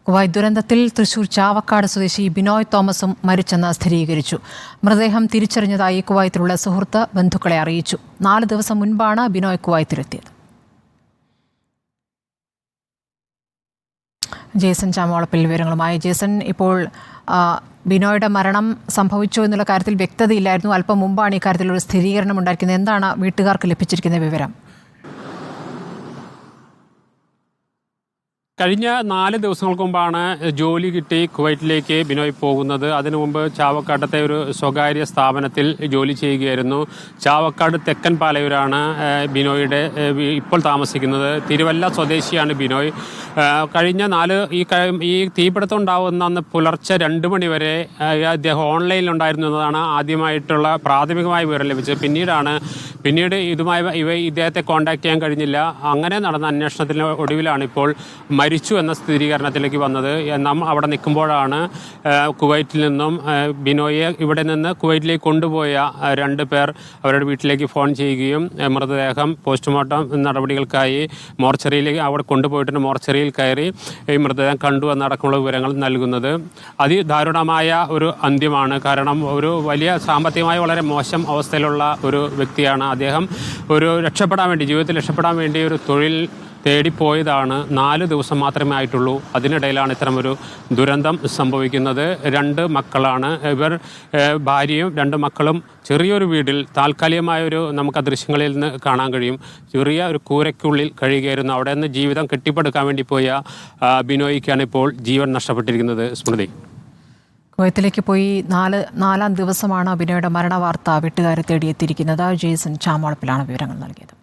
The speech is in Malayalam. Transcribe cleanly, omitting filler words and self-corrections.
കുവൈറ്റ് ദുരന്തത്തിൽ തൃശൂർ ചാവക്കാട് സ്വദേശി ബിനോയ് തോമസും മരിച്ചെന്ന് സ്ഥിരീകരിച്ചു. മൃതദേഹം തിരിച്ചറിഞ്ഞതായി കുവൈത്തിലുള്ള സുഹൃത്ത് ബന്ധുക്കളെ അറിയിച്ചു. 4 ദിവസം മുൻപാണ് ബിനോയ് കുവൈത്തിലെത്തിയത്. ജേസൺ ചാമോളപ്പിൽ വിവരങ്ങളുമായി. ജേസൺ, ഇപ്പോൾ ബിനോയുടെ മരണം സംഭവിച്ചോ എന്നുള്ള കാര്യത്തിൽ വ്യക്തതയില്ലായിരുന്നു. അല്പം മുമ്പാണ് ഈ കാര്യത്തിൽ ഒരു സ്ഥിരീകരണം ഉണ്ടായിരിക്കുന്നത്. എന്താണ് വീട്ടുകാർക്ക് ലഭിച്ചിരിക്കുന്ന വിവരം? കഴിഞ്ഞ 4 ദിവസങ്ങൾക്ക് മുമ്പാണ് ജോലി കിട്ടി കുവൈറ്റിലേക്ക് ബിനോയ് പോകുന്നത്. അതിനു മുമ്പ് ചാവക്കാടത്തെ ഒരു സ്വകാര്യ സ്ഥാപനത്തിൽ ജോലി ചെയ്യുകയായിരുന്നു. ചാവക്കാട് തെക്കൻ പാലയൂരാണ് ബിനോയുടെ ഇപ്പോൾ താമസിക്കുന്നത്. തിരുവല്ല സ്വദേശിയാണ് ബിനോയ്. കഴിഞ്ഞ ഈ തീപിടുത്തം ഉണ്ടാകുന്ന അന്ന് പുലർച്ചെ 2 മണി വരെ അദ്ദേഹം ഓൺലൈനിലുണ്ടായിരുന്നു എന്നതാണ് ആദ്യമായിട്ടുള്ള പ്രാഥമികമായ വിവരം ലഭിച്ചത്. പിന്നീട് ഇദ്ദേഹത്തെ കോൺടാക്ട് ചെയ്യാൻ കഴിഞ്ഞില്ല. അങ്ങനെ നടന്ന അന്വേഷണത്തിന് ഒടുവിലാണ് ഇപ്പോൾ മരിച്ചു എന്ന സ്ഥിരീകരണത്തിലേക്ക് വന്നത്. നാം അവിടെ നിൽക്കുമ്പോഴാണ് കുവൈറ്റിൽ നിന്നും ബിനോയെ ഇവിടെ നിന്ന് കുവൈറ്റിലേക്ക് കൊണ്ടുപോയ 2 പേർ അവരുടെ വീട്ടിലേക്ക് ഫോൺ ചെയ്യുകയും മൃതദേഹം പോസ്റ്റ്മോർട്ടം നടപടികൾക്കായി മോർച്ചറിയിലേക്ക് അവിടെ കൊണ്ടുപോയിട്ടുണ്ട്. മോർച്ചറിയിൽ കയറി ഈ മൃതദേഹം കണ്ടു എന്നടക്കമുള്ള വിവരങ്ങൾ നൽകുന്നത് അതിദാരുണമായ ഒരു അന്ത്യമാണ്. കാരണം ഒരു വലിയ സാമ്പത്തികമായി വളരെ മോശം അവസ്ഥയിലുള്ള ഒരു വ്യക്തിയാണ് അദ്ദേഹം. ജീവിതത്തിൽ രക്ഷപ്പെടാൻ വേണ്ടി ഒരു തൊഴിൽ തേടിപ്പോയതാണ്. 4 ദിവസം മാത്രമേ ആയിട്ടുള്ളൂ. അതിനിടയിലാണ് ഇത്തരമൊരു ദുരന്തം സംഭവിക്കുന്നത്. 2 മക്കളാണ് ഇവർ. ഭാര്യയും 2 മക്കളും ചെറിയൊരു വീട്ടിൽ താൽക്കാലികമായൊരു നമുക്ക് ആ ദൃശ്യങ്ങളിൽ നിന്ന് കാണാൻ കഴിയും. ചെറിയ ഒരു കൂരയ്ക്കുള്ളിൽ കഴിയുകയായിരുന്നു. അവിടെ നിന്ന് ജീവിതം കെട്ടിപ്പടുക്കാൻ വേണ്ടി പോയ ബിനോയ്ക്കാണ് ഇപ്പോൾ ജീവൻ നഷ്ടപ്പെട്ടിരിക്കുന്നത്. സ്മൃതി, കുവൈത്തിലേക്ക് പോയി 4-ാം ദിവസമാണ് ബിനോയുടെ മരണവാർത്ത വീട്ടുകാരെ തേടിയെത്തിയിരിക്കുന്നത്. ജേസൺ ചാമോളപ്പിലാണ് വിവരങ്ങൾ നൽകിയത്.